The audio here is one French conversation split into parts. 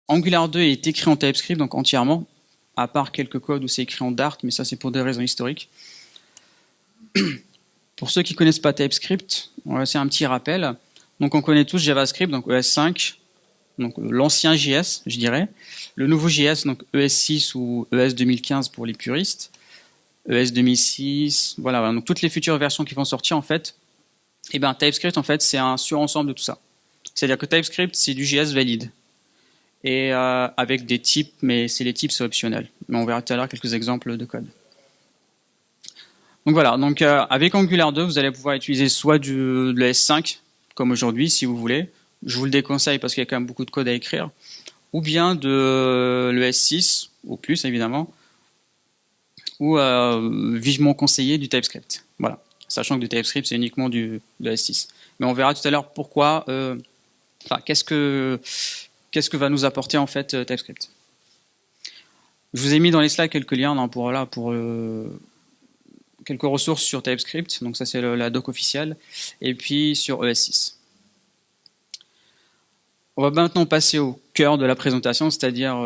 Angular 2 est écrit en TypeScript, donc entièrement, à part quelques codes où c'est écrit en Dart, mais ça c'est pour des raisons historiques. Pour ceux qui ne connaissent pas TypeScript, c'est un petit rappel. Donc on connaît tous JavaScript, donc ES5, donc l'ancien JS, je dirais. Le nouveau JS, donc ES6 ou ES 2015 pour les puristes. ES 2006, voilà. Donc toutes les futures versions qui vont sortir, en fait, et ben TypeScript, en fait, c'est un surensemble de tout ça. C'est-à-dire que TypeScript, c'est du JS valide. Et avec des types, mais les types, c'est optionnel. Mais on verra tout à l'heure quelques exemples de code. Donc voilà, donc avec Angular 2, vous allez pouvoir utiliser soit de l'ES5, comme aujourd'hui, si vous voulez. Je vous le déconseille parce qu'il y a quand même beaucoup de code à écrire. Ou bien de l'ES6, ou plus évidemment, ou vivement conseillé du TypeScript. Voilà, sachant que du TypeScript, c'est uniquement de l'ES6. Mais on verra tout à l'heure pourquoi, qu'est-ce que va nous apporter en fait TypeScript. Je vous ai mis dans les slides quelques liens pour quelques ressources sur TypeScript, donc ça c'est la doc officielle, et puis sur ES6. On va maintenant passer au cœur de la présentation, c'est-à-dire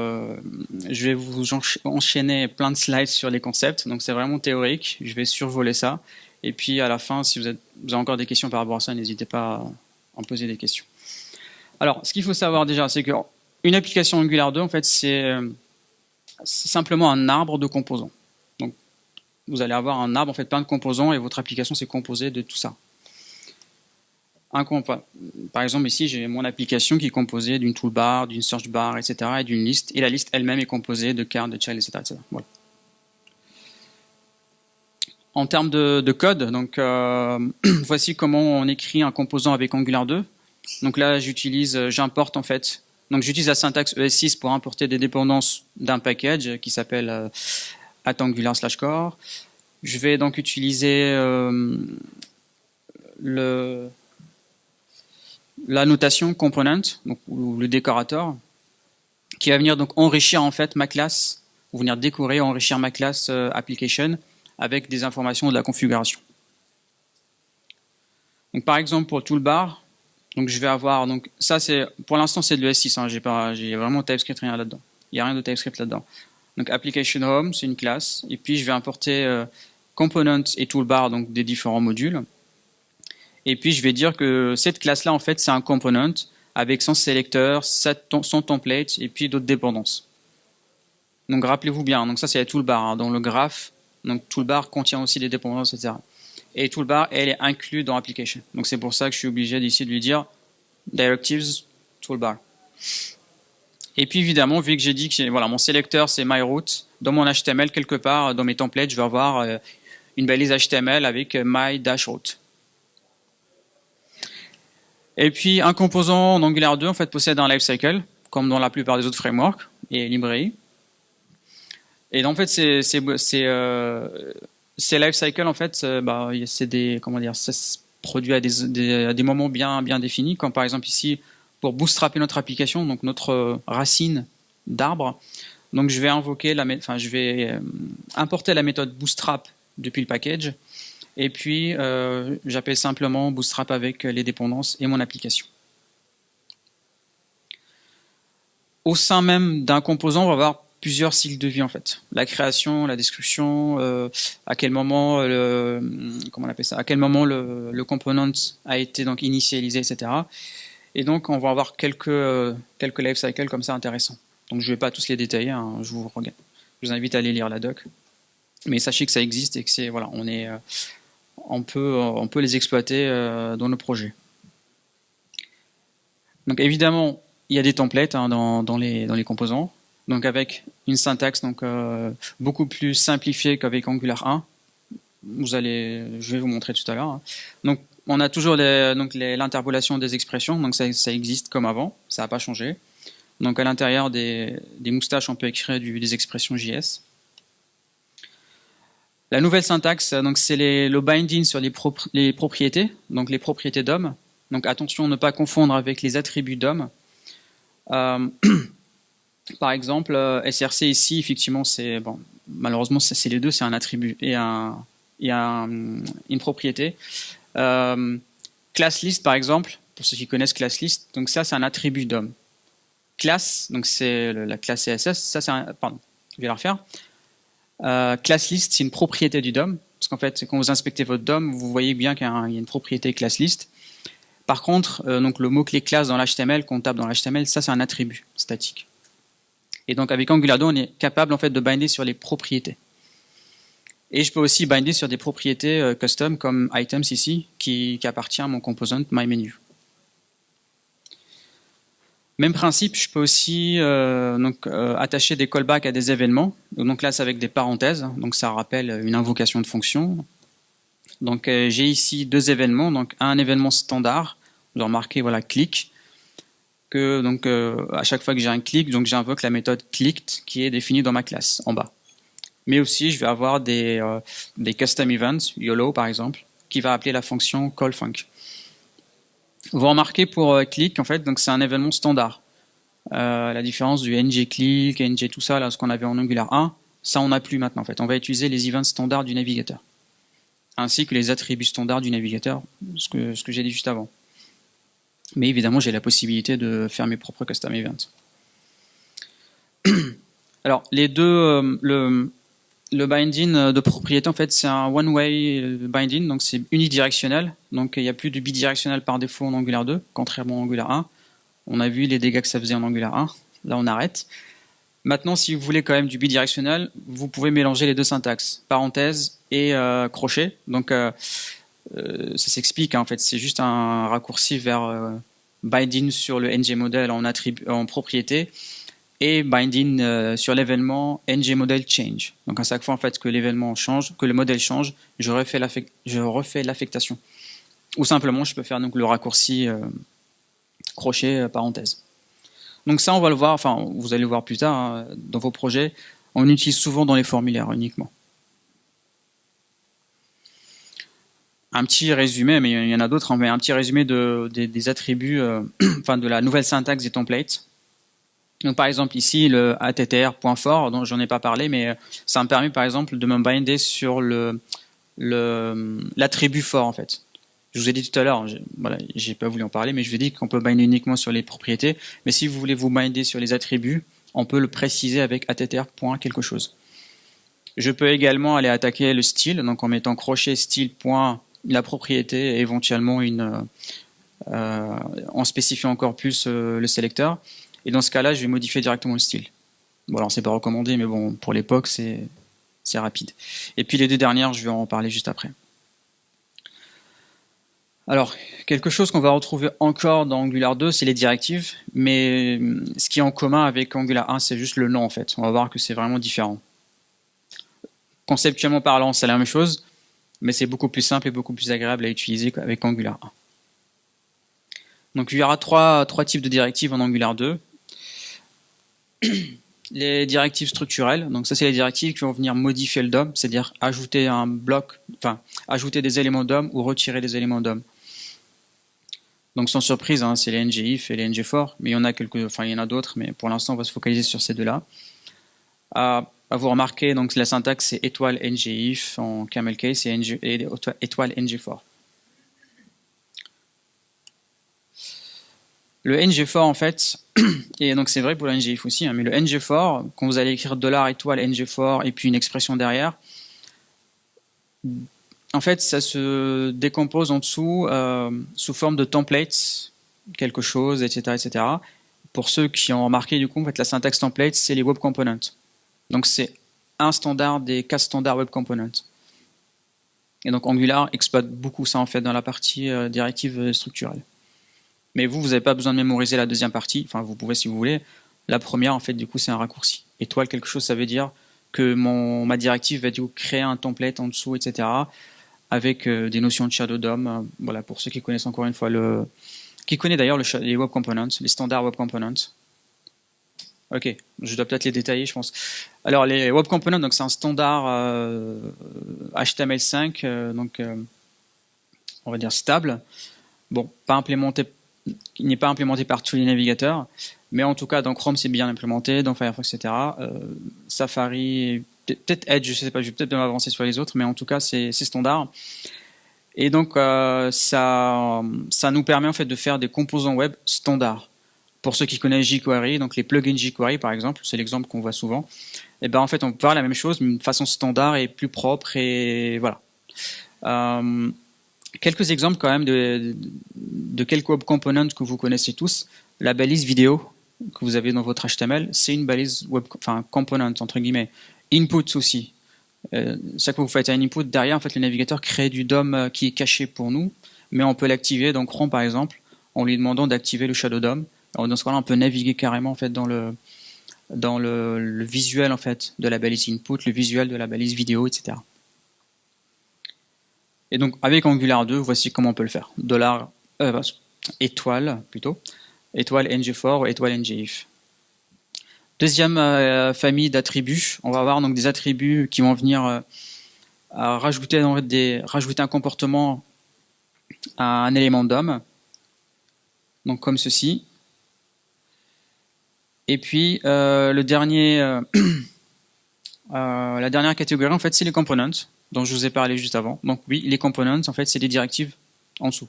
je vais vous enchaîner plein de slides sur les concepts, donc c'est vraiment théorique, je vais survoler ça, et puis à la fin, si vous avez encore des questions par rapport à ça, n'hésitez pas à en poser des questions. Alors, ce qu'il faut savoir déjà, c'est qu'une application Angular 2, en fait, c'est simplement un arbre de composants. Donc, vous allez avoir un arbre, en fait, plein de composants, et votre application, c'est composé de tout ça. Par exemple, ici, j'ai mon application qui est composée d'une toolbar, d'une search bar, etc., et d'une liste, et la liste elle-même est composée de cartes, de child, etc., etc. Voilà. En termes de code, donc voici comment on écrit un composant avec Angular 2. Donc là, j'importe en fait, donc j'utilise la syntaxe ES6 pour importer des dépendances d'un package qui s'appelle @angular/core. Je vais donc utiliser la notation component, donc, ou le décorateur, qui va venir donc enrichir en fait ma classe, ou venir décorer, enrichir ma classe application avec des informations de la configuration. Donc par exemple pour le toolbar, donc je vais avoir, donc ça c'est, pour l'instant c'est de l'ES6, hein, j'ai vraiment TypeScript rien là-dedans. Il n'y a rien de TypeScript là-dedans. Donc application home, c'est une classe, et puis je vais importer component et toolbar, donc des différents modules. Et puis je vais dire que cette classe-là, en fait, c'est un component avec son sélecteur, son template, et puis d'autres dépendances. Donc rappelez-vous bien, donc ça c'est la toolbar, hein, dans le graphe, donc toolbar contient aussi des dépendances, etc. Et toolbar, elle est inclue dans application. Donc c'est pour ça que je suis obligé d'ici de lui dire directives toolbar. Et puis évidemment, vu que j'ai dit que voilà, mon sélecteur c'est myRoute, dans mon HTML quelque part, dans mes templates, je vais avoir une balise HTML avec my-route. Et puis un composant en Angular 2 en fait possède un lifecycle, comme dans la plupart des autres frameworks et librairies. Et en fait, ces lifecycles, en fait, c'est des, comment dire, ça se produit à des moments bien définis, comme par exemple ici, pour bootstrapper notre application, donc notre racine d'arbre. Donc je vais importer la méthode bootstrap depuis le package, et puis j'appelle simplement bootstrap avec les dépendances et mon application. Au sein même d'un composant, on va avoir plusieurs cycles de vie en fait. La création, la description, à quel moment à quel moment le component a été donc initialisé, etc. Et donc on va avoir quelques life cycles comme ça intéressants. Donc je ne vais pas tous les détailler, hein, je vous invite à aller lire la doc. Mais sachez que ça existe et que c'est voilà, on peut les exploiter dans nos projets. Donc évidemment, il y a des templates hein, dans les composants. Donc avec une syntaxe beaucoup plus simplifiée qu'avec Angular 1. Je vais vous montrer tout à l'heure. Donc on a toujours l'interpolation des expressions, donc ça existe comme avant, ça n'a pas changé. Donc à l'intérieur des moustaches, on peut écrire des expressions JS. La nouvelle syntaxe, donc c'est le binding sur les propriétés, donc les propriétés DOM. Donc attention, ne pas confondre avec les attributs DOM. Par exemple, SRC ici, effectivement, malheureusement, c'est les deux, c'est un attribut et une propriété. Class list, par exemple, pour ceux qui connaissent class list, donc ça, c'est un attribut DOM. class, donc c'est la classe CSS, ça c'est pardon, je vais la refaire. Class list, c'est une propriété du DOM, parce qu'en fait, quand vous inspectez votre DOM, vous voyez bien qu'il y a une propriété class list. Par contre, donc le mot-clé class dans l'HTML, qu'on tape dans l'HTML, ça c'est un attribut statique. Et donc avec Angular 2, on est capable en fait de binder sur les propriétés. Et je peux aussi binder sur des propriétés custom comme items ici, qui appartient à mon composant myMenu. Même principe, je peux aussi attacher des callbacks à des événements. Donc là, c'est avec des parenthèses. Donc ça rappelle une invocation de fonction. Donc j'ai ici deux événements. Donc un événement standard, je dois marquer voilà click. Que donc à chaque fois que j'ai un click, donc j'invoque la méthode clicked qui est définie dans ma classe en bas. Mais aussi, je vais avoir des custom events, YOLO par exemple, qui va appeler la fonction callFunc. Vous remarquez pour click, en fait, donc c'est un événement standard. La différence du ngClick, ng tout ça, là, ce qu'on avait en Angular 1, ça on n'a plus maintenant. En fait, on va utiliser les events standards du navigateur, ainsi que les attributs standards du navigateur, ce que j'ai dit juste avant. Mais évidemment, j'ai la possibilité de faire mes propres custom events. Alors, les deux, le binding de propriété, en fait, c'est un one-way binding, donc c'est unidirectionnel. Donc, il n'y a plus de bidirectionnel par défaut en Angular 2, contrairement à Angular 1. On a vu les dégâts que ça faisait en Angular 1. Là, on arrête. Maintenant, si vous voulez quand même du bidirectionnel, vous pouvez mélanger les deux syntaxes, parenthèse et crochet. Donc, ça s'explique, hein, en fait. C'est juste un raccourci vers binding sur le ngModel en propriété, et binding sur l'événement ngModel change. Donc à chaque fois en fait que l'événement change, que le modèle change, je refais l'affectation. Ou simplement je peux faire donc le raccourci crochet parenthèse. Donc ça on va le voir, enfin vous allez le voir plus tard hein, dans vos projets, on utilise souvent dans les formulaires uniquement. Un petit résumé, mais il y en a d'autres, hein, mais un petit résumé des attributs, enfin de la nouvelle syntaxe des templates. Donc par exemple ici le attr.for dont j'en ai pas parlé, mais ça me permet par exemple de me binder sur l'attribut for en fait. Je vous ai dit tout à l'heure, voilà, j'ai pas voulu en parler, mais je vous ai dit qu'on peut binder uniquement sur les propriétés. Mais si vous voulez vous binder sur les attributs, on peut le préciser avec attr.quelque chose. Je peux également aller attaquer le style, donc en mettant crochet style. La propriété et éventuellement en spécifiant encore plus le sélecteur. Et dans ce cas-là, je vais modifier directement le style. Bon, alors c'est pas recommandé, mais bon, pour l'époque, c'est rapide. Et puis les deux dernières, je vais en parler juste après. Alors, quelque chose qu'on va retrouver encore dans Angular 2, c'est les directives, mais ce qui est en commun avec Angular 1, c'est juste le nom en fait. On va voir que c'est vraiment différent. Conceptuellement parlant, c'est la même chose, mais c'est beaucoup plus simple et beaucoup plus agréable à utiliser qu'avec Angular 1. Donc il y aura trois types de directives en Angular 2. Les directives structurelles, donc ça c'est les directives qui vont venir modifier le DOM, c'est-à-dire ajouter un bloc, enfin ajouter des éléments DOM ou retirer des éléments DOM. Donc sans surprise, hein, c'est les ngIf et les ngFor, mais il y en a d'autres, mais pour l'instant on va se focaliser sur ces deux-là. À vous remarquer, donc la syntaxe c'est étoile ngIf en camel case et étoile ngFor. Le ngFor en fait, et donc c'est vrai pour le ngIf aussi, hein, mais le ngFor, quand vous allez écrire $étoile ngFor et puis une expression derrière, en fait ça se décompose en dessous sous forme de templates, quelque chose, etc., etc. Pour ceux qui ont remarqué du coup, en fait, la syntaxe template c'est les web components. Donc c'est un standard des 4 standards web components. Et donc Angular exploite beaucoup ça en fait dans la partie directive structurelle. Mais vous n'avez pas besoin de mémoriser la deuxième partie, enfin vous pouvez si vous voulez. La première en fait du coup c'est un raccourci. Étoile quelque chose, ça veut dire que ma directive va du coup créer un template en dessous, etc. avec des notions de shadow DOM. Voilà, pour ceux qui connaissent encore une fois qui connaissent d'ailleurs les web components, les standards web components. Ok, je dois peut-être les détailler, je pense. Alors les web components, donc c'est un standard HTML5, on va dire stable. Bon, il n'est pas implémenté par tous les navigateurs, mais en tout cas dans Chrome c'est bien implémenté, dans Firefox, etc. Safari, peut-être Edge, je sais pas, je vais peut-être m'avancer sur les autres, mais en tout cas c'est standard. Et donc ça nous permet en fait de faire des composants web standards. pour ceux qui connaissent jQuery, donc les plugins jQuery par exemple, c'est l'exemple qu'on voit souvent. Et ben en fait, on peut faire la même chose, mais de façon standard et plus propre et voilà. Quelques exemples quand même de quelques web components que vous connaissez tous. La balise vidéo que vous avez dans votre HTML, c'est une balise web, enfin component entre guillemets. Input aussi. Chaque fois que vous faites un input, derrière en fait le navigateur crée du DOM qui est caché pour nous, mais on peut l'activer dans Chrome par exemple, en lui demandant d'activer le shadow DOM. Alors, dans ce cas-là, on peut naviguer carrément en fait dans le visuel en fait de la balise input, le visuel de la balise vidéo, etc. Et donc avec Angular 2, voici comment on peut le faire. Étoile plutôt, étoile ng4 ou étoile ngif. Deuxième famille d'attributs, on va avoir donc des attributs qui vont venir à rajouter un comportement à un élément DOM, donc comme ceci. Et puis la dernière catégorie en fait c'est les components dont je vous ai parlé juste avant. Donc oui, les components en fait c'est des directives en dessous.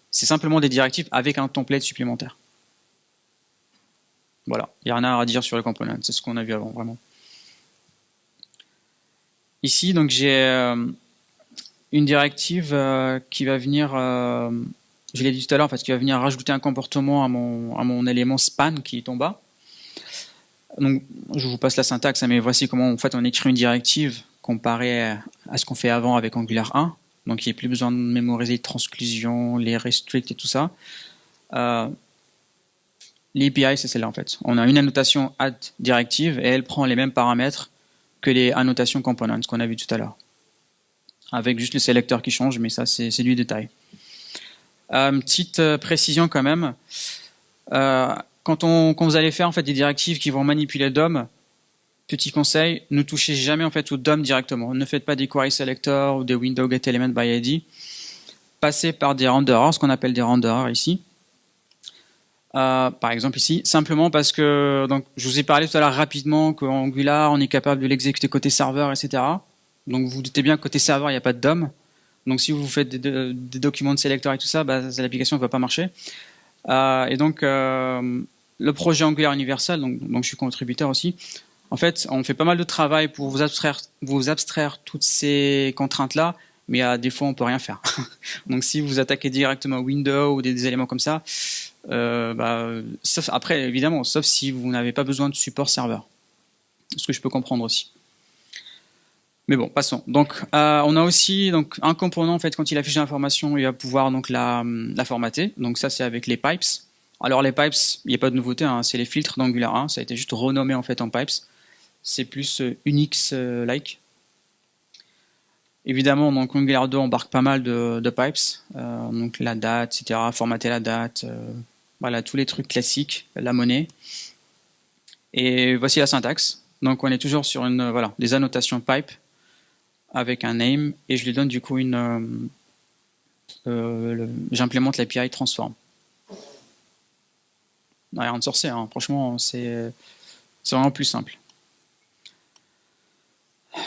C'est simplement des directives avec un template supplémentaire. Voilà, il n'y a rien à dire sur les components, c'est ce qu'on a vu avant vraiment. Ici donc j'ai une directive qui va venir, je l'ai dit tout à l'heure en fait, qui va venir rajouter un comportement à mon élément span qui est en bas. Donc, je vous passe la syntaxe, mais voici comment en fait on écrit une directive comparée à ce qu'on fait avant avec Angular 1. Donc, il n'y a plus besoin de mémoriser les transclusions, les restricts et tout ça. L'API, c'est celle-là en fait. On a une annotation add directive et elle prend les mêmes paramètres que les annotations components qu'on a vu tout à l'heure. Avec juste le sélecteur qui change, mais ça c'est du détail. Petite précision quand même. Quand vous allez faire en fait des directives qui vont manipuler le DOM, petit conseil, ne touchez jamais en fait au DOM directement. Ne faites pas des query selector ou des window get element by ID. Passez par des renderers, ce qu'on appelle des renderers ici. Par exemple ici, simplement parce que donc je vous ai parlé tout à l'heure rapidement qu'en Angular on est capable de l'exécuter côté serveur, etc. Donc vous doutez bien que côté serveur il n'y a pas de DOM. Donc si vous faites des documents de sélecteur et tout ça, l'application ne va pas marcher. Et donc le projet Angular Universal, donc je suis contributeur aussi. En fait, on fait pas mal de travail pour vous abstraire toutes ces contraintes-là, mais à des fois, on peut rien faire. Donc, si vous attaquez directement Windows ou des éléments comme ça, sauf, après, évidemment, sauf si vous n'avez pas besoin de support serveur. Ce que je peux comprendre aussi. Mais bon, passons. Donc, on a aussi donc un component en fait quand il affiche l'information, il va pouvoir donc la formater. Donc ça, c'est avec les pipes. Alors les pipes, il n'y a pas de nouveauté, hein, c'est les filtres d'Angular 1. Ça a été juste renommé en fait en pipes. C'est plus Unix-like. Évidemment, donc Angular 2 embarque pas mal de pipes, donc la date, etc. Formater la date, voilà tous les trucs classiques, la monnaie. Et voici la syntaxe. Donc on est toujours sur des annotations pipe avec un name et je lui donne du coup j'implémente l'API transform. Rien de sorcier, hein. Franchement c'est vraiment plus simple.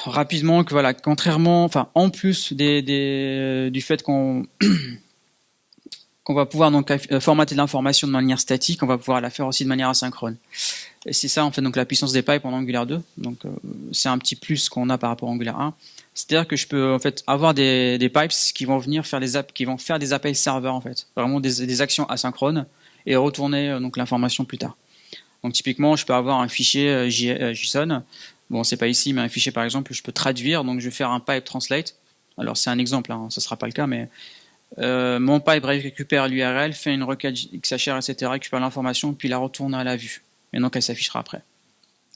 Rapidement que voilà, en plus du fait qu'on va pouvoir donc formater l'information de manière statique, on va pouvoir la faire aussi de manière asynchrone. Et c'est ça en fait donc la puissance des pipes en Angular 2. Donc c'est un petit plus qu'on a par rapport à Angular 1. C'est-à-dire que je peux en fait avoir des pipes qui vont venir faire des appels serveurs en fait, vraiment des actions asynchrones et retourner donc l'information plus tard. Donc typiquement, je peux avoir un fichier JSON. Bon, c'est pas ici, mais un fichier par exemple, je peux traduire. Donc je vais faire un pipe translate. Alors c'est un exemple, hein, ça sera pas le cas, mais mon pipe récupère l'URL, fait une requête XHR, etc., récupère l'information, puis la retourne à la vue. Et donc elle s'affichera après.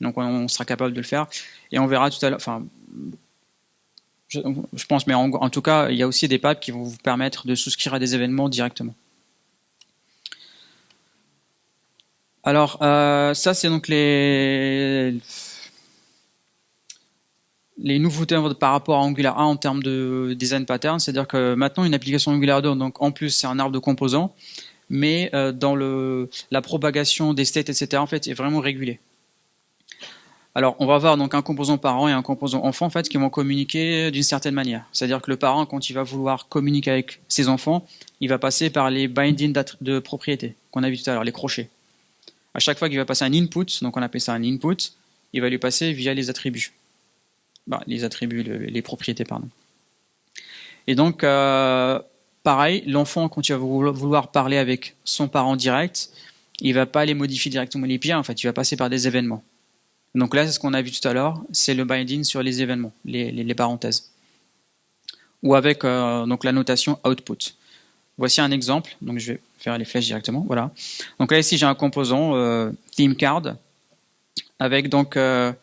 Donc on sera capable de le faire. Et on verra tout à l'heure. Enfin, je pense, mais en tout cas, il y a aussi des pipes qui vont vous permettre de souscrire à des événements directement. Alors, ça, c'est donc les nouveautés par rapport à Angular 1 en termes de design pattern. C'est-à-dire que maintenant, une application Angular 2, donc en plus, c'est un arbre de composants, mais dans la propagation des states, etc., en fait, est vraiment régulée. Alors, on va avoir donc un composant parent et un composant enfant, en fait, qui vont communiquer d'une certaine manière. C'est-à-dire que le parent, quand il va vouloir communiquer avec ses enfants, il va passer par les bindings de propriété qu'on a vu tout à l'heure, les crochets. À chaque fois qu'il va passer un input, donc on appelle ça un input, il va lui passer via les attributs. Les attributs, les propriétés, pardon. Et donc, pareil, l'enfant, quand il va vouloir parler avec son parent direct, il va pas les modifier directement les API, en fait, il va passer par des événements. Donc là, c'est ce qu'on a vu tout à l'heure, c'est le binding sur les événements, les parenthèses. Ou avec donc la notation output. Voici un exemple, donc je vais faire les flèches directement, voilà. Donc là, ici, j'ai un composant theme card avec donc un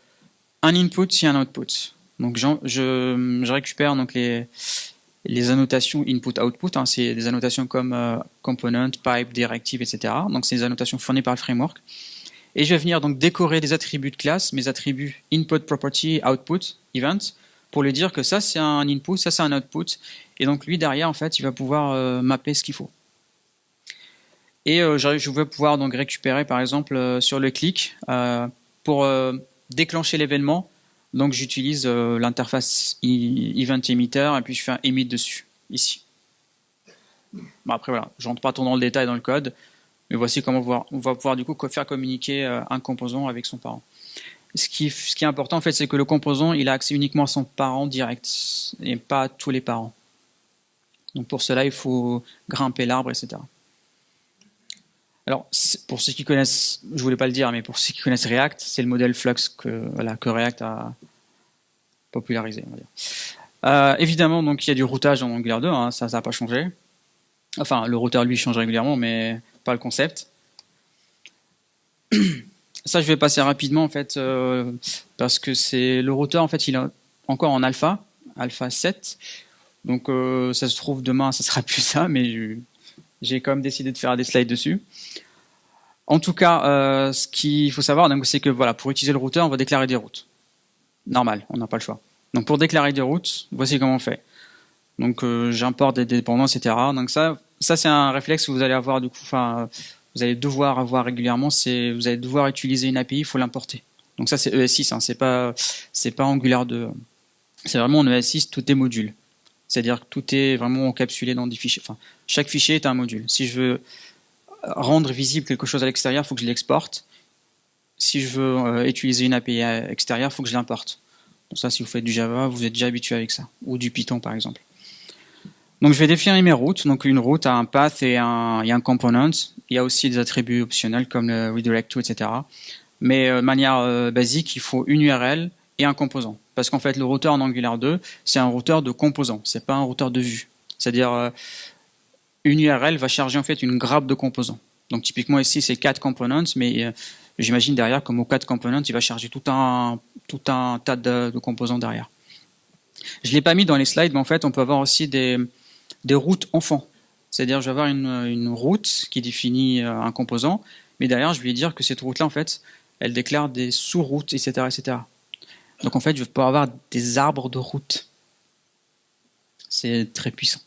input et un output. Donc je récupère donc les annotations input-output, hein, c'est des annotations comme component, pipe, directive, etc. Donc c'est des annotations fournies par le framework. Et je vais venir donc décorer des attributs de classe, mes attributs input, property, output, event, pour lui dire que ça c'est un input, ça c'est un output. Et donc lui derrière en fait il va pouvoir mapper ce qu'il faut. Et je vais pouvoir donc récupérer par exemple sur le clic pour déclencher l'événement. Donc j'utilise l'interface event emitter et puis je fais un emit dessus, ici. Bon, après voilà, je rentre pas trop dans le détail dans le code, mais voici comment on va pouvoir du coup faire communiquer un composant avec son parent. Ce qui est important en fait, c'est que le composant il a accès uniquement à son parent direct et pas à tous les parents. Donc pour cela il faut grimper l'arbre, etc. Alors, pour ceux qui connaissent, je voulais pas le dire, mais pour ceux qui connaissent React, c'est le modèle Flux que React a popularisé, on va dire. Évidemment, donc il y a du routage en Angular 2, hein, ça n'a pas changé. Enfin, le routeur lui change régulièrement, mais pas le concept. Ça, je vais passer rapidement en fait, parce que c'est le routeur en fait, il est encore en alpha 7. Donc ça se trouve demain, ça sera plus ça, mais j'ai quand même décidé de faire des slides dessus. En tout cas, ce qu'il faut savoir, c'est que voilà, pour utiliser le routeur, on va déclarer des routes. Normal, on n'a pas le choix. Donc pour déclarer des routes, voici comment on fait. Donc j'importe des dépendances, etc. Donc ça c'est un réflexe que vous allez avoir du coup, enfin, vous allez devoir avoir régulièrement. Vous allez devoir utiliser une API, il faut l'importer. Donc ça c'est ES6, hein, c'est pas Angular 2. C'est vraiment en ES6, tout est module. C'est-à-dire que tout est vraiment encapsulé dans des fichiers. Enfin, chaque fichier est un module. Si je veux rendre visible quelque chose à l'extérieur, il faut que je l'exporte. Si je veux utiliser une API extérieure, il faut que je l'importe. Donc ça, si vous faites du Java, vous êtes déjà habitué avec ça. Ou du Python, par exemple. Donc je vais définir mes routes. Donc une route a un path et un component. Il y a aussi des attributs optionnels comme le redirect to, etc. Mais de manière basique, il faut une URL et un composant. Parce qu'en fait, le routeur en Angular 2, c'est un routeur de composants. C'est pas un routeur de vue. C'est-à-dire, une URL va charger en fait une grappe de composants. Donc typiquement ici, c'est 4 components, mais j'imagine derrière, comme au 4 components, il va charger tout un tas de composants derrière. Je l'ai pas mis dans les slides, mais en fait, on peut avoir aussi des routes enfants. C'est-à-dire, je vais avoir une route qui définit un composant, mais derrière, je vais dire que cette route-là, en fait, elle déclare des sous-routes, etc., etc. Donc en fait, je vais pouvoir avoir des arbres de routes. C'est très puissant.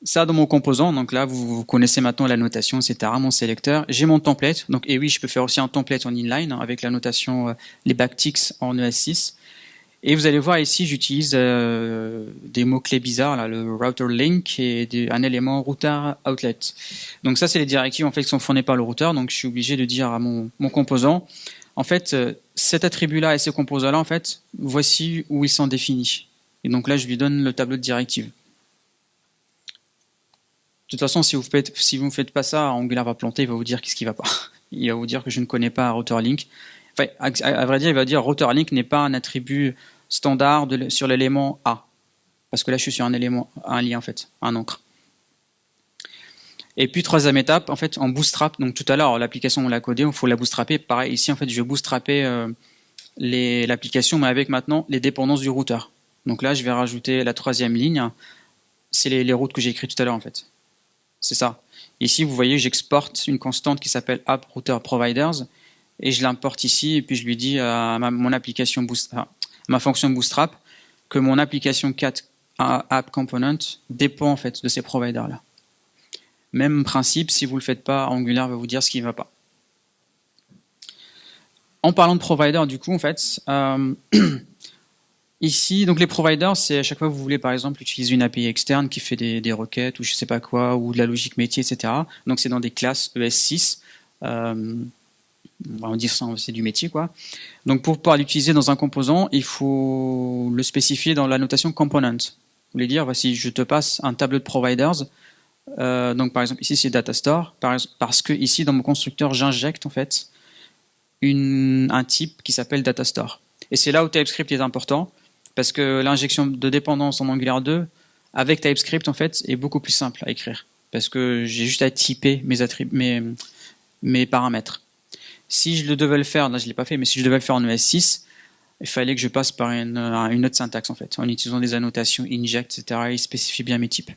Ça dans mon composant, donc là vous connaissez maintenant la notation, etc. Mon sélecteur, j'ai mon template, donc et oui je peux faire aussi un template en inline avec la notation les backticks en ES6. Et vous allez voir ici j'utilise des mots clés bizarres là, le router link et un élément router outlet. Donc ça c'est les directives en fait qui sont fournies par le routeur, donc je suis obligé de dire à mon composant, en fait cet attribut là et ce composant là en fait voici où ils sont définis. Et donc là je lui donne le tableau de directives. De toute façon, si vous ne faites pas ça, Angular va planter, il va vous dire qu'est-ce qui va pas. Il va vous dire que je ne connais pas router link. Enfin, à vrai dire, il va dire router link n'est pas un attribut standard sur l'élément A. Parce que là, je suis sur un lien en fait, un encre. Et puis, troisième étape, en fait, en bootstrap. Donc tout à l'heure, l'application, on l'a codée, il faut la bootstrapper. Pareil, ici, en fait, je vais bootstrapper l'application, mais avec maintenant les dépendances du routeur. Donc là, je vais rajouter la troisième ligne. C'est les routes que j'ai écrites tout à l'heure, en fait. C'est ça. Ici, vous voyez, j'exporte une constante qui s'appelle app router providers et je l'importe ici et puis je lui dis à ma fonction bootstrap que mon application cat app component dépend en fait de ces providers là. Même principe, si vous le faites pas, Angular va vous dire ce qui ne va pas. En parlant de provider, du coup, en fait, il Ici, donc les providers, c'est à chaque fois que vous voulez par exemple utiliser une API externe qui fait des requêtes ou je sais pas quoi, ou de la logique métier, etc. Donc c'est dans des classes ES6. On va dire ça, c'est du métier quoi. Donc pour pouvoir l'utiliser dans un composant, il faut le spécifier dans la notation component. Vous voulez dire, voici, je te passe un tableau de providers. Donc par exemple ici c'est Datastore, parce que ici dans mon constructeur j'injecte en fait un type qui s'appelle Datastore. Et c'est là où TypeScript est important. Parce que l'injection de dépendance en Angular 2 avec TypeScript en fait est beaucoup plus simple à écrire parce que j'ai juste à typer mes paramètres. Si je le devais le faire, là je l'ai pas fait, mais si je devais le faire en ES6, il fallait que je passe par une autre syntaxe en fait, en utilisant des annotations inject, etc. et spécifier bien mes types.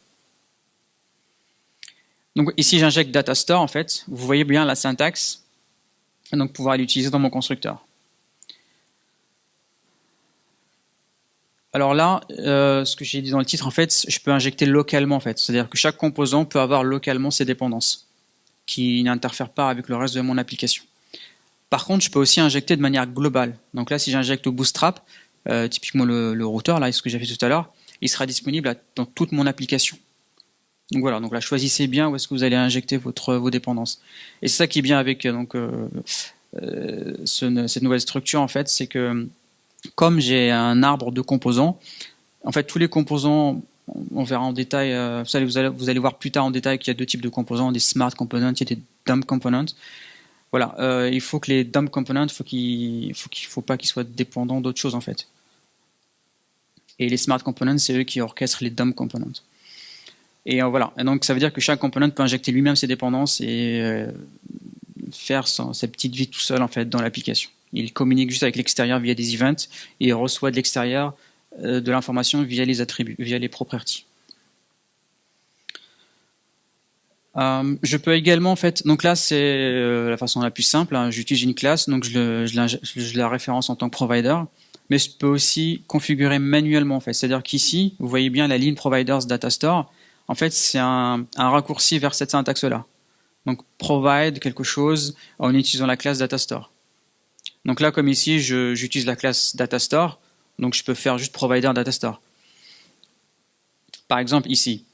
Donc ici j'injecte Datastore en fait, vous voyez bien la syntaxe, et donc pouvoir l'utiliser dans mon constructeur. Alors là, ce que j'ai dit dans le titre, en fait, je peux injecter localement, en fait. C'est-à-dire que chaque composant peut avoir localement ses dépendances, qui n'interfèrent pas avec le reste de mon application. Par contre, je peux aussi injecter de manière globale. Donc là, si j'injecte au Bootstrap, typiquement le routeur, là, ce que j'ai fait tout à l'heure, il sera disponible dans toute mon application. Donc voilà, donc là, choisissez bien où est-ce que vous allez injecter vos dépendances. Et c'est ça qui est bien avec cette nouvelle structure, en fait, c'est que comme j'ai un arbre de composants, en fait tous les composants, on verra en détail, vous allez voir plus tard en détail qu'il y a deux types de composants, des smart components et des dumb components. Voilà, il faut que les dumb components, faut pas qu'ils soient dépendants d'autres choses en fait. Et les smart components, c'est eux qui orchestrent les dumb components. Et voilà, et donc ça veut dire que chaque component peut injecter lui-même ses dépendances et faire sa petite vie tout seul en fait dans l'application. Il communique juste avec l'extérieur via des events et il reçoit de l'extérieur de l'information via les attributs, via les properties. Je peux également en fait, donc là c'est la façon la plus simple, hein, j'utilise une classe, donc je la référence en tant que provider, mais je peux aussi configurer manuellement en fait, c'est-à-dire qu'ici, vous voyez bien la ligne providers datastore, en fait c'est un raccourci vers cette syntaxe-là. Donc provide quelque chose en utilisant la classe datastore. Donc là, comme ici, j'utilise la classe Datastore, donc je peux faire juste Provider Datastore. Par exemple, ici,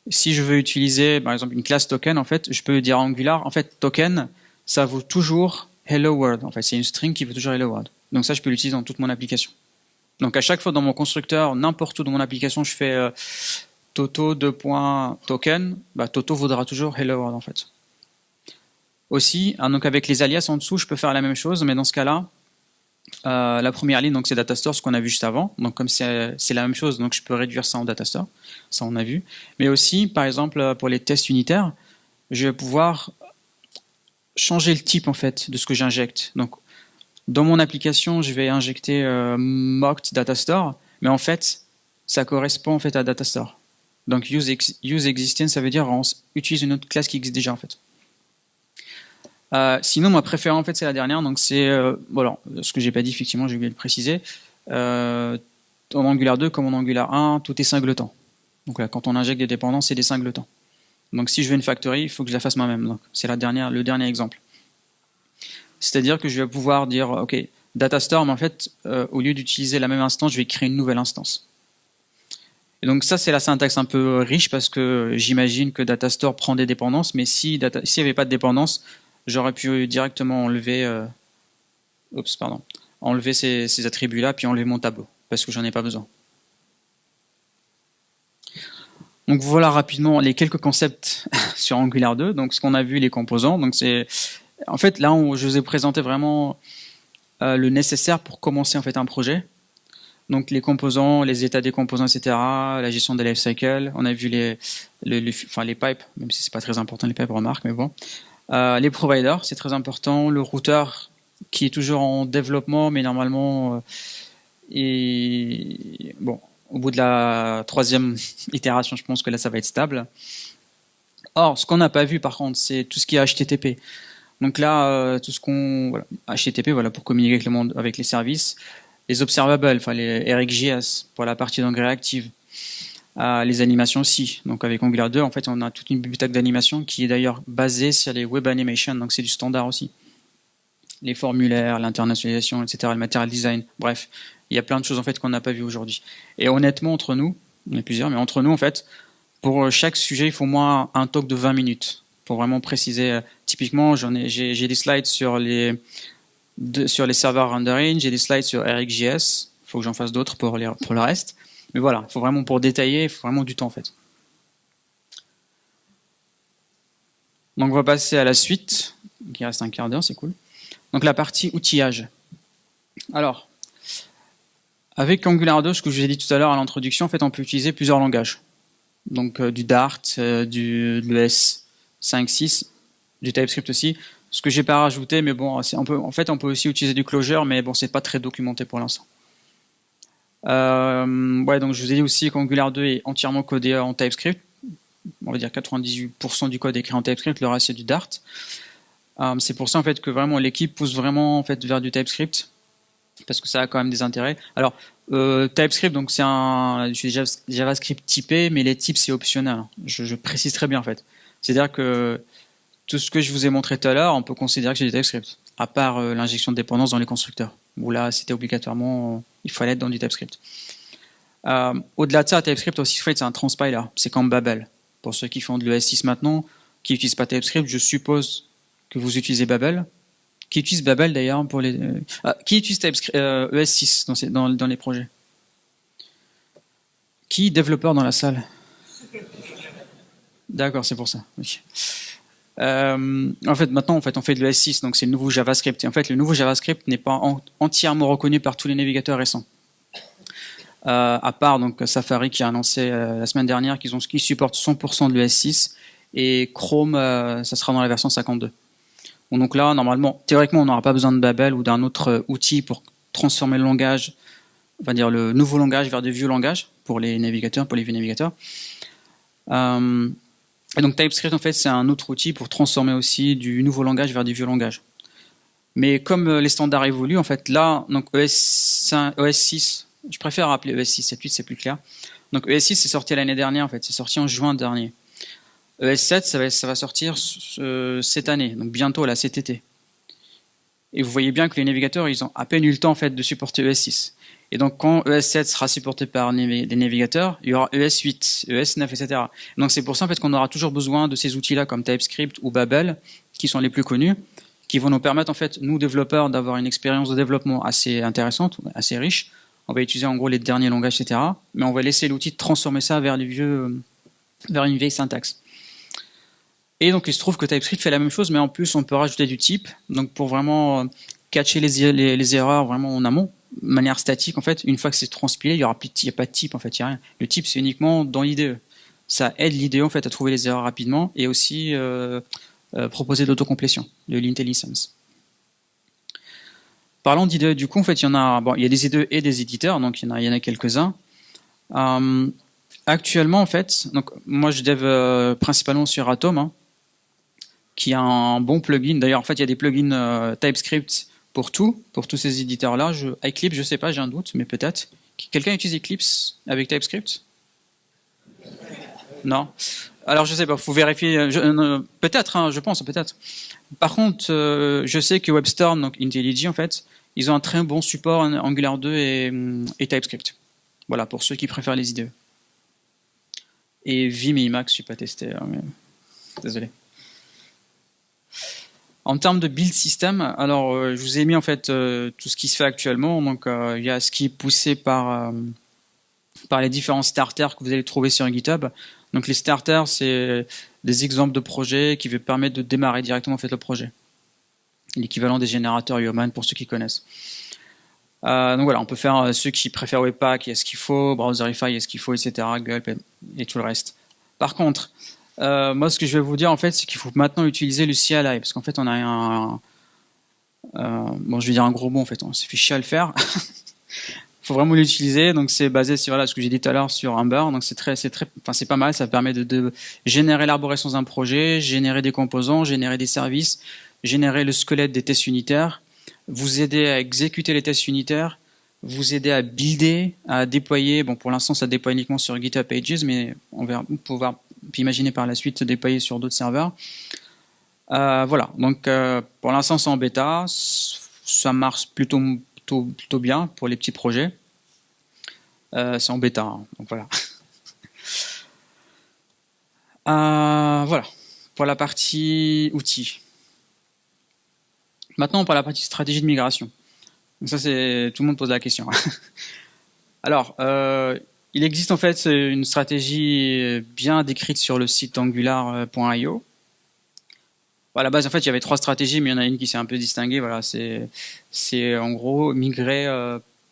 si je veux utiliser, par exemple, une classe token, en fait, je peux dire à Angular, en fait, token, ça vaut toujours Hello World. En fait, c'est une string qui vaut toujours Hello World. Donc ça, je peux l'utiliser dans toute mon application. Donc à chaque fois dans mon constructeur, n'importe où dans mon application, je fais Toto2.token, Toto vaudra toujours Hello World, en fait. Aussi, donc avec les alias en dessous, je peux faire la même chose, mais dans ce cas-là, la première ligne, donc c'est Datastore, ce qu'on a vu juste avant. Donc comme c'est la même chose, donc je peux réduire ça en Datastore, ça on a vu. Mais aussi, par exemple, pour les tests unitaires, je vais pouvoir changer le type en fait de ce que j'injecte. Donc dans mon application, je vais injecter mocked Datastore, mais en fait, ça correspond en fait à Datastore. Donc use existing, ça veut dire on utilise une autre classe qui existe déjà en fait. Sinon, ma préférée en fait c'est la dernière, donc c'est voilà, ce que j'ai pas dit effectivement, j'ai oublié de le préciser. En Angular 2 comme en Angular 1, tout est singleton. Donc là, quand on injecte des dépendances, c'est des singletons. Donc si je veux une factory, il faut que je la fasse moi-même. Donc c'est le dernier exemple. C'est-à-dire que je vais pouvoir dire, ok, Datastore, mais en fait, au lieu d'utiliser la même instance, je vais créer une nouvelle instance. Et donc ça, c'est la syntaxe un peu riche parce que j'imagine que Datastore prend des dépendances, mais s'il n'y avait pas de dépendance, j'aurais pu directement enlever ces attributs-là, puis enlever mon tableau, parce que j'en ai pas besoin. Donc voilà rapidement les quelques concepts sur Angular 2. Donc ce qu'on a vu, les composants. Donc c'est, en fait, là, je vous ai présenté vraiment le nécessaire pour commencer en fait un projet. Donc les composants, les états des composants, etc. La gestion des lifecycle. On a vu les pipes, même si c'est pas très important les pipes, remarque, mais bon. Les providers, c'est très important. Le routeur qui est toujours en développement, mais normalement, au bout de la 3e itération, je pense que là, ça va être stable. Or, ce qu'on n'a pas vu, par contre, c'est tout ce qui est HTTP. Donc là, HTTP, voilà, pour communiquer avec le monde, avec les services. Les observables, les RxJS pour la partie donc réactive. Les animations aussi. Donc avec Angular 2, en fait, on a toute une bibliothèque d'animation qui est d'ailleurs basée sur les web animations, donc c'est du standard aussi. les formulaires, l'internationalisation, etc., le material design. Bref, il y a plein de choses en fait qu'on n'a pas vu aujourd'hui. Et honnêtement, entre nous, on est plusieurs, mais entre nous en fait, pour chaque sujet, il faut au moins un talk de 20 minutes pour vraiment préciser. Typiquement, j'ai des slides sur les serveurs rendering, j'ai des slides sur RxJS. Il faut que j'en fasse d'autres pour le reste. Mais voilà, il faut vraiment, pour détailler, il faut vraiment du temps en fait. Donc on va passer à la suite, qui reste un quart d'heure, c'est cool. Donc la partie outillage. Alors, avec Angular 2, ce que je vous ai dit tout à l'heure à l'introduction, en fait, on peut utiliser plusieurs langages. Donc du Dart, de l'ES 5.6, du TypeScript aussi. Ce que j'ai pas rajouté, mais bon, en fait, on peut aussi utiliser du Clojure, mais bon, c'est pas très documenté pour l'instant. Ouais, donc je vous ai dit aussi qu'Angular 2 est entièrement codé en TypeScript. On va dire 98% du code est écrit en TypeScript, le reste c'est du Dart. C'est pour ça en fait que vraiment l'équipe pousse vraiment en fait vers du TypeScript parce que ça a quand même des intérêts. Alors TypeScript, donc c'est un JavaScript typé, mais les types c'est optionnel. Je précise très bien en fait. C'est-à-dire que tout ce que je vous ai montré tout à l'heure, on peut considérer que c'est du TypeScript, à part l'injection de dépendance dans les constructeurs, où là c'était obligatoirement, il fallait être dans du TypeScript. Au-delà de ça, TypeScript aussi, en fait, c'est un transpiler, c'est comme Babel. Pour ceux qui font de l'ES6 maintenant, qui n'utilisent pas TypeScript, je suppose que vous utilisez Babel. Qui utilise Babel d'ailleurs pour les qui utilise TypeScript ES6 dans les projets? Qui est développeur dans la salle? D'accord, c'est pour ça. Okay. En fait, maintenant, on fait de l'ES6, donc c'est le nouveau JavaScript. Et en fait, le nouveau JavaScript n'est pas entièrement reconnu par tous les navigateurs récents. À part donc Safari qui a annoncé la semaine dernière qu'ils supportent 100% de l'ES6 et Chrome, ça sera dans la version 52. Donc là, normalement, théoriquement, on n'aura pas besoin de Babel ou d'un autre outil pour transformer le langage, on va dire le nouveau langage vers des vieux langages pour les navigateurs, pour les vieux navigateurs. Et donc TypeScript, en fait, c'est un autre outil pour transformer aussi du nouveau langage vers du vieux langage. Mais comme les standards évoluent, en fait, là, donc ES6, je préfère appeler ES6, 7.8, c'est plus clair. Donc ES6, c'est sorti l'année dernière, en fait, c'est sorti en juin dernier. ES7, ça va sortir cette année, donc bientôt, là, cet été. Et vous voyez bien que les navigateurs, ils ont à peine eu le temps, en fait, de supporter ES6. Et donc, quand ES7 sera supporté par des navigateurs, il y aura ES8, ES9, etc. Donc, c'est pour ça, en fait, qu'on aura toujours besoin de ces outils-là, comme TypeScript ou Babel, qui sont les plus connus, qui vont nous permettre, en fait, nous, développeurs, d'avoir une expérience de développement assez intéressante, assez riche. On va utiliser, en gros, les derniers langages, etc. Mais on va laisser l'outil transformer ça vers une vieille syntaxe. Et donc, il se trouve que TypeScript fait la même chose, mais en plus, on peut rajouter du type. Donc, pour vraiment catcher les erreurs vraiment en amont, de manière statique, en fait, une fois que c'est transpilé, il n'y a pas de type, en fait, il n'y a rien. Le type, c'est uniquement dans l'IDE. Ça aide l'IDE, en fait, à trouver les erreurs rapidement et aussi proposer de l'autocomplétion, de l'intelligence. Parlons d'IDE, du coup, en fait, il y a des IDE et des éditeurs, donc il y en a quelques-uns. Actuellement, en fait, donc moi, je dev principalement sur Atom, qui a un bon plugin. D'ailleurs, en fait, il y a des plugins TypeScript pour tous ces éditeurs-là. Eclipse, je sais pas, j'ai un doute, mais peut-être. Quelqu'un utilise Eclipse avec TypeScript? Non. Alors, je sais pas, faut vérifier. Peut-être, je pense, peut-être. Par contre, je sais que WebStorm, donc IntelliJ, en fait, ils ont un très bon support en Angular 2 et TypeScript. Voilà, pour ceux qui préfèrent les IDE. Et Vim et Emacs, je suis pas testé, mais... désolé. En termes de build system, alors je vous ai mis en fait tout ce qui se fait actuellement. Donc il y a ce qui est poussé par les différents starters que vous allez trouver sur GitHub. Donc les starters, c'est des exemples de projets qui vous permettent de démarrer directement en fait le projet. L'équivalent des générateurs Human pour ceux qui connaissent. Donc voilà, on peut faire ceux qui préfèrent Webpack, il y a ce qu'il faut, Browserify, il y a ce qu'il faut, etc. Gulp et tout le reste. Par contre, moi, ce que je vais vous dire, en fait, c'est qu'il faut maintenant utiliser le CLI, parce qu'en fait, on a je vais dire un gros mot, en fait, on s'est fait chier à le faire. Il faut vraiment l'utiliser, donc c'est basé sur ce que j'ai dit tout à l'heure sur Ember, donc c'est pas mal, ça permet de générer l'arborescence d'un projet, générer des composants, générer des services, générer le squelette des tests unitaires, vous aider à exécuter les tests unitaires, vous aider à builder, à déployer. Bon, pour l'instant, ça déploie uniquement sur GitHub Pages, mais on va pouvoir imaginer par la suite se déployer sur d'autres serveurs. Voilà, donc pour l'instant c'est en bêta, ça marche plutôt bien pour les petits projets. C'est en bêta, hein, donc voilà. Voilà, pour la partie outils. Maintenant, pour la partie stratégie de migration. Donc ça, c'est tout le monde pose la question. Alors, il existe en fait une stratégie bien décrite sur le site angular.io. À la base, en fait, il y avait 3 stratégies, mais il y en a une qui s'est un peu distinguée. Voilà, c'est en gros migrer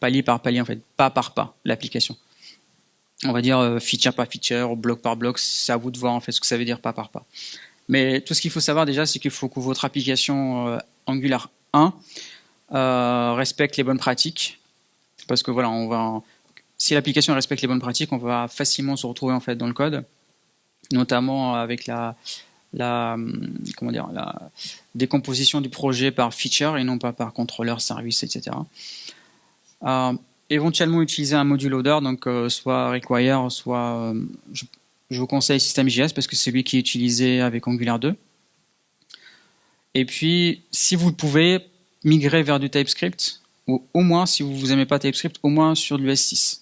palier par palier, en fait, pas par pas, l'application. On va dire feature par feature, bloc par bloc. C'est à vous de voir en fait ce que ça veut dire pas par pas. Mais tout ce qu'il faut savoir déjà, c'est qu'il faut que votre application Angular 1 respecte les bonnes pratiques, parce que voilà, si l'application respecte les bonnes pratiques, on va facilement se retrouver en fait dans le code, notamment avec la décomposition du projet par feature et non pas par contrôleur, service, etc. Éventuellement utiliser un module loader, donc soit require, soit je vous conseille System.js parce que c'est celui qui est utilisé avec Angular 2. Et puis, si vous le pouvez, migrer vers du TypeScript, ou au moins, si vous n'aimez pas TypeScript, au moins sur du S6.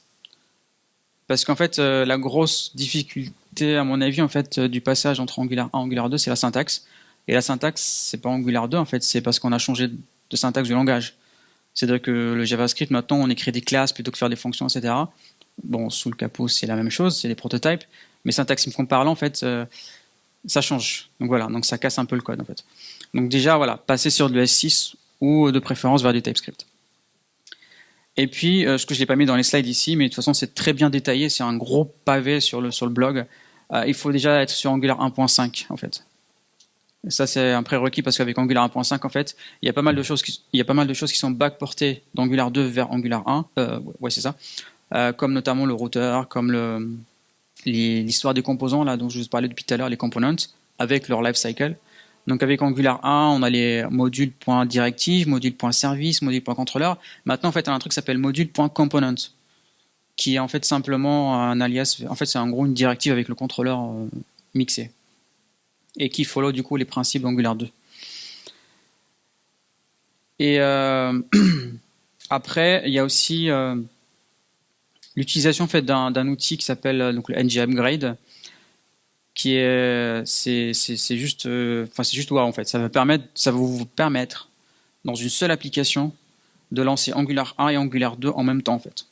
Parce qu'en fait, la grosse difficulté, à mon avis, en fait, du passage entre Angular 1 et Angular 2, c'est la syntaxe. Et la syntaxe, c'est pas Angular 2, en fait, c'est parce qu'on a changé de syntaxe de langage. C'est-à-dire que le JavaScript, maintenant, on écrit des classes plutôt que faire des fonctions, etc. Bon, sous le capot, c'est la même chose, c'est des prototypes. Mais syntaxiquement parlant, en fait, ça change. Donc voilà, donc ça casse un peu le code, en fait. Donc déjà, voilà, passer sur du S6 ou de préférence vers du TypeScript. Et puis, ce que je l'ai pas mis dans les slides ici, mais de toute façon, c'est très bien détaillé, c'est un gros pavé sur le blog. Il faut déjà être sur Angular 1.5, en fait. Et ça, c'est un prérequis parce qu'avec Angular 1.5, en fait, il y a pas mal de choses qui sont backportées d'Angular 2 vers Angular 1. Ouais, c'est ça. Comme notamment le routeur, comme l'histoire des composants, là, dont je vous parlais depuis tout à l'heure, les components, avec leur lifecycle. Donc avec Angular 1, on a les modules.directive, module.service, module.contrôleur. Maintenant, en fait, on a un truc qui s'appelle module.component, qui est en fait simplement un alias. En fait, c'est en gros une directive avec le contrôleur mixé et qui follow du coup les principes d'Angular 2. Et après, il y a aussi l'utilisation en fait d'un outil qui s'appelle donc le ng-upgrade, qui est c'est juste c'est juste wow, en fait, ça va vous permettre dans une seule application de lancer Angular 1 et Angular 2 en même temps en fait.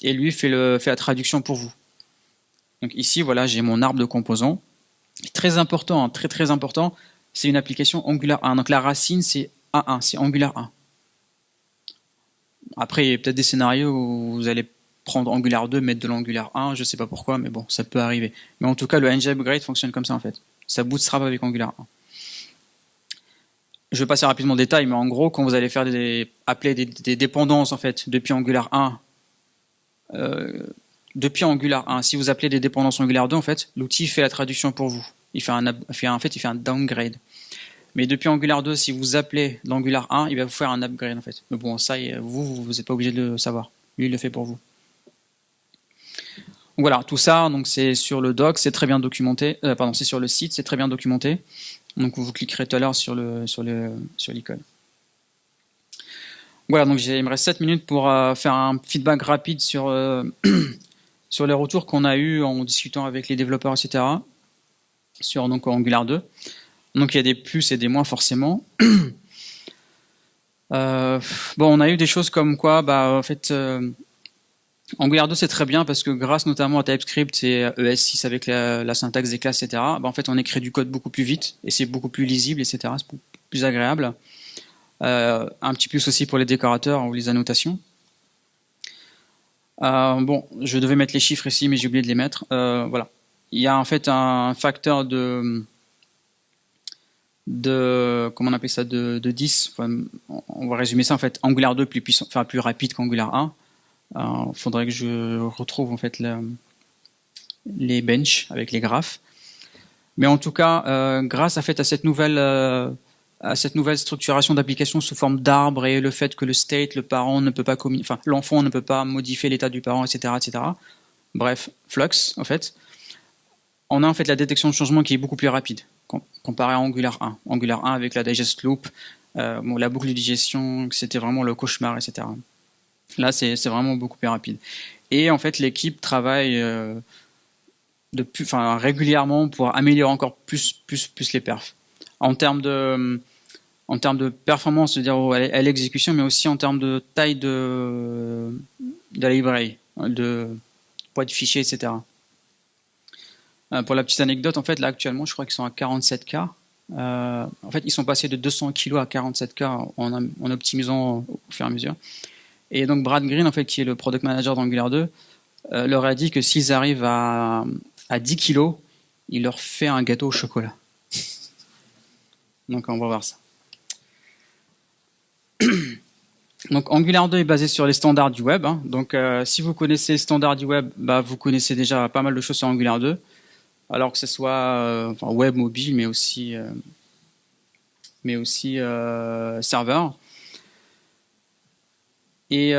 Et lui fait la traduction pour vous. Donc ici voilà, j'ai mon arbre de composants. Très important, hein, très très important, c'est une application Angular 1. Donc la racine c'est A1, c'est Angular 1. Après il y a peut-être des scénarios où vous allez prendre Angular 2, mettre de l'Angular 1, je sais pas pourquoi, mais bon, ça peut arriver. Mais en tout cas, le ng-upgrade fonctionne comme ça en fait. Ça bootstrap avec Angular 1. Je vais passer rapidement en détail, mais en gros, quand vous allez faire appeler des dépendances en fait depuis Angular 1, si vous appelez des dépendances Angular 2, en fait, l'outil fait la traduction pour vous. Il fait un downgrade. Mais depuis Angular 2, si vous appelez l'Angular 1, il va vous faire un upgrade en fait. Mais bon, ça, vous n'êtes pas obligé de le savoir. Lui, il le fait pour vous. Donc voilà, tout ça, donc c'est sur le doc, c'est très bien documenté. C'est sur le site, c'est très bien documenté. Donc vous cliquerez tout à l'heure sur l'icône. Voilà, donc il me reste 7 minutes pour faire un feedback rapide sur sur les retours qu'on a eu en discutant avec les développeurs, etc. Sur donc Angular 2. Donc il y a des plus et des moins forcément. On a eu des choses comme quoi, en fait. Angular 2 c'est très bien parce que grâce notamment à TypeScript et ES6 avec la syntaxe des classes, etc. En fait on écrit du code beaucoup plus vite et c'est beaucoup plus lisible, etc. C'est beaucoup plus agréable. Un petit plus aussi pour les décorateurs ou les annotations. Je devais mettre les chiffres ici mais j'ai oublié de les mettre. Voilà. Il y a en fait un facteur de comment on appelle ça, de 10. Enfin, on va résumer ça en fait. Angular 2 plus puissant, enfin plus rapide qu'Angular 1. Faudrait que je retrouve en fait les benches avec les graphes. Mais en tout cas, grâce à cette nouvelle structuration d'application sous forme d'arbre et le fait que le state, le parent ne peut pas l'enfant ne peut pas modifier l'état du parent, etc., etc. Bref, Flux, en fait, on a en fait la détection de changement qui est beaucoup plus rapide comparé à Angular 1. Angular 1 avec la digest loop, la boucle de digestion, c'était vraiment le cauchemar, etc. Là, c'est vraiment beaucoup plus rapide. Et en fait, l'équipe travaille régulièrement pour améliorer encore plus les perfs. En termes de performance, c'est-à-dire à l'exécution, mais aussi en termes de taille de la librairie, de poids de fichier, etc. Pour la petite anecdote, en fait, là actuellement, je crois qu'ils sont à 47K. En fait, ils sont passés de 200 kg à 47K en optimisant au fur et à mesure. Et donc Brad Green, en fait, qui est le product manager d'Angular 2, leur a dit que s'ils arrivent à 10 kg, il leur fait un gâteau au chocolat. Donc on va voir ça. Donc Angular 2 est basé sur les standards du web. Donc si vous connaissez les standards du web, vous connaissez déjà pas mal de choses sur Angular 2. Alors que ce soit web, mobile, mais aussi serveur. Et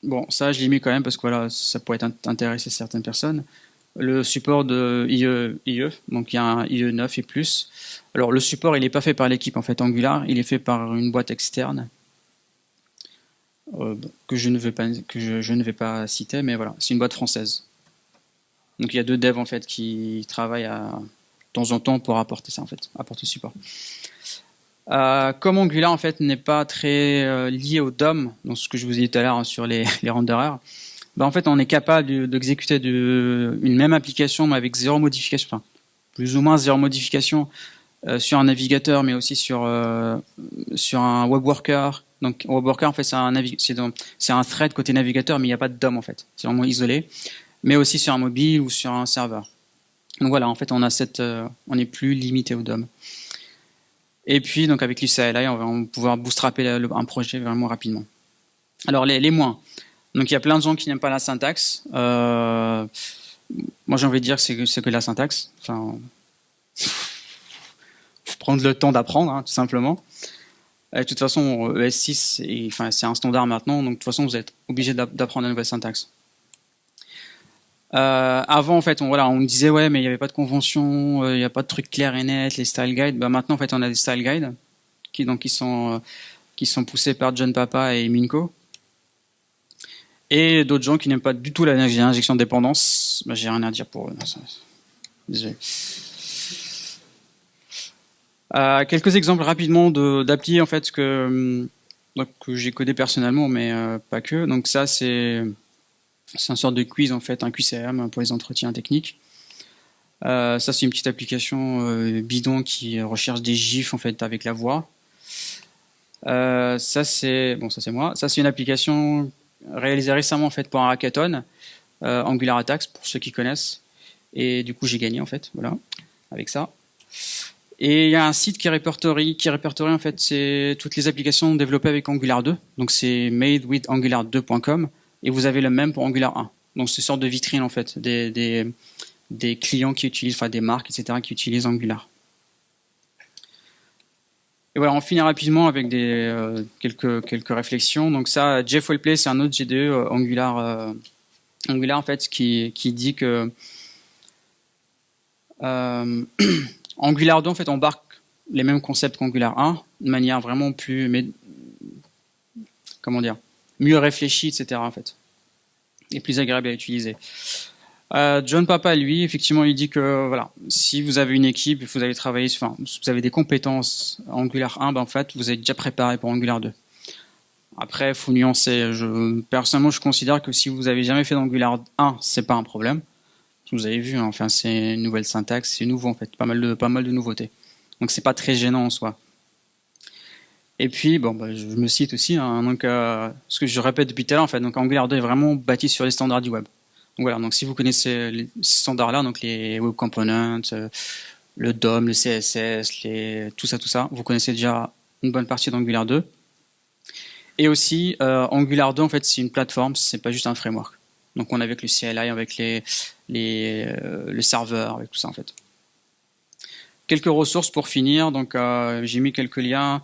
bon, ça je l'ai mis quand même parce que voilà, ça pourrait intéresser certaines personnes. Le support de IE, donc il y a un IE 9 et plus. Alors le support, il n'est pas fait par l'équipe en fait Angular, il est fait par une boîte externe que je ne vais pas citer, mais voilà, c'est une boîte française. Donc il y a 2 devs en fait qui travaillent de temps en temps pour apporter ça en fait, apporter le support. Comme Angular en fait n'est pas très lié au DOM, donc ce que je vous ai dit tout à l'heure sur les renderers, en fait on est capable d'exécuter une même application mais avec zéro modification, enfin plus ou moins zéro modification sur un navigateur, mais aussi sur un web worker. Donc web worker en fait c'est un thread côté navigateur, mais il n'y a pas de DOM en fait, c'est vraiment isolé, mais aussi sur un mobile ou sur un serveur. Donc voilà, en fait on n'est plus limité au DOM. Et puis, donc avec l'UCLI, on va pouvoir bootstrapper un projet vraiment rapidement. Alors, les moins. Donc, il y a plein de gens qui n'aiment pas la syntaxe. Moi, j'ai envie de dire que c'est que la syntaxe. Enfin, faut prendre le temps d'apprendre, tout simplement. Et de toute façon, ES6, c'est un standard maintenant. Donc, de toute façon, vous êtes obligé d'apprendre la nouvelle syntaxe. Avant en fait on me disait ouais mais il n'y avait pas de convention, il n'y a pas de trucs clairs et nets, les style guides. Maintenant en fait on a des style guides qui sont poussés par John Papa et Minko, et d'autres gens qui n'aiment pas du tout l'injection de dépendance. J'ai rien à dire pour eux. Désolé. Quelques exemples rapidement d'appli en fait que j'ai codé personnellement, mais pas que. Donc ça c'est une sorte de quiz en fait, un QCM pour les entretiens techniques. Ça c'est une petite application bidon qui recherche des gifs en fait avec la voix. Ça c'est moi. Ça c'est une application réalisée récemment en fait pour un hackathon, Angular Attacks pour ceux qui connaissent. Et du coup j'ai gagné en fait, voilà, avec ça. Et il y a un site qui répertorie en fait c'est toutes les applications développées avec Angular 2. Donc c'est madewithangular2.com. Et vous avez le même pour Angular 1. Donc c'est une sorte de vitrine en fait des clients qui utilisent, enfin des marques, etc. qui utilisent Angular. Et voilà, on finit rapidement avec quelques réflexions. Donc ça, Jeff Wellplay, c'est un autre GDE Angular en fait qui dit que Angular 2 en fait embarque les mêmes concepts qu'Angular 1 de manière vraiment mieux réfléchi, etc. en fait, et plus agréable à utiliser. John Papa, lui, effectivement, il dit que voilà, si vous avez une équipe, vous avez travaillé, vous avez des compétences Angular 1, en fait, vous êtes déjà préparé pour Angular 2. Après, il faut nuancer. Personnellement, je considère que si vous avez jamais fait d'Angular 1, c'est pas un problème. Vous avez vu, enfin, c'est une nouvelle syntaxe, c'est nouveau en fait, pas mal de nouveautés. Donc c'est pas très gênant en soi. Et puis, je me cite aussi, ce que je répète depuis tout à l'heure, en fait, donc Angular 2 est vraiment bâti sur les standards du web. Donc voilà, donc si vous connaissez ces standards-là, donc les web components, le DOM, le CSS, tout ça, vous connaissez déjà une bonne partie d'Angular 2. Et aussi, Angular 2, en fait, c'est une plateforme, c'est pas juste un framework. Donc on est avec le CLI, avec le serveur, avec tout ça en fait. Quelques ressources pour finir, donc j'ai mis quelques liens.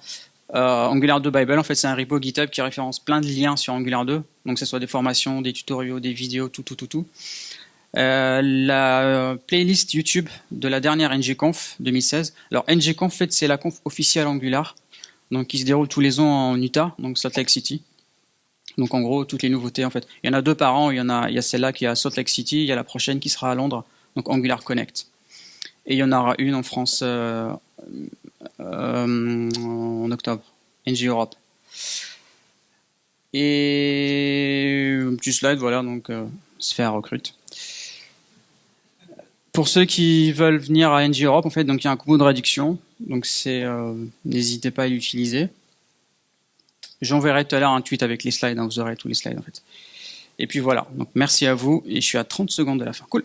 Angular 2 Bible, en fait, c'est un repo GitHub qui référence plein de liens sur Angular 2. Donc, que ce soit des formations, des tutoriaux, des vidéos, tout. La playlist YouTube de la dernière NGConf 2016. Alors NGConf, en fait, c'est la conf officielle Angular, donc qui se déroule tous les ans en Utah, donc Salt Lake City. Donc en gros, toutes les nouveautés, en fait. Il y en a 2 par an. Il y a celle-là qui est à Salt Lake City. Il y a la prochaine qui sera à Londres, donc Angular Connect. Et il y en aura une en France en octobre, NG Europe. Et un petit slide, voilà, donc Sphère recrute. Pour ceux qui veulent venir à NG Europe, en fait, donc il y a un coupon de réduction, donc n'hésitez pas à l'utiliser. J'enverrai tout à l'heure un tweet avec les slides, hein, vous aurez tous les slides en fait. Et puis voilà, donc merci à vous, et je suis à 30 secondes de la fin. Cool.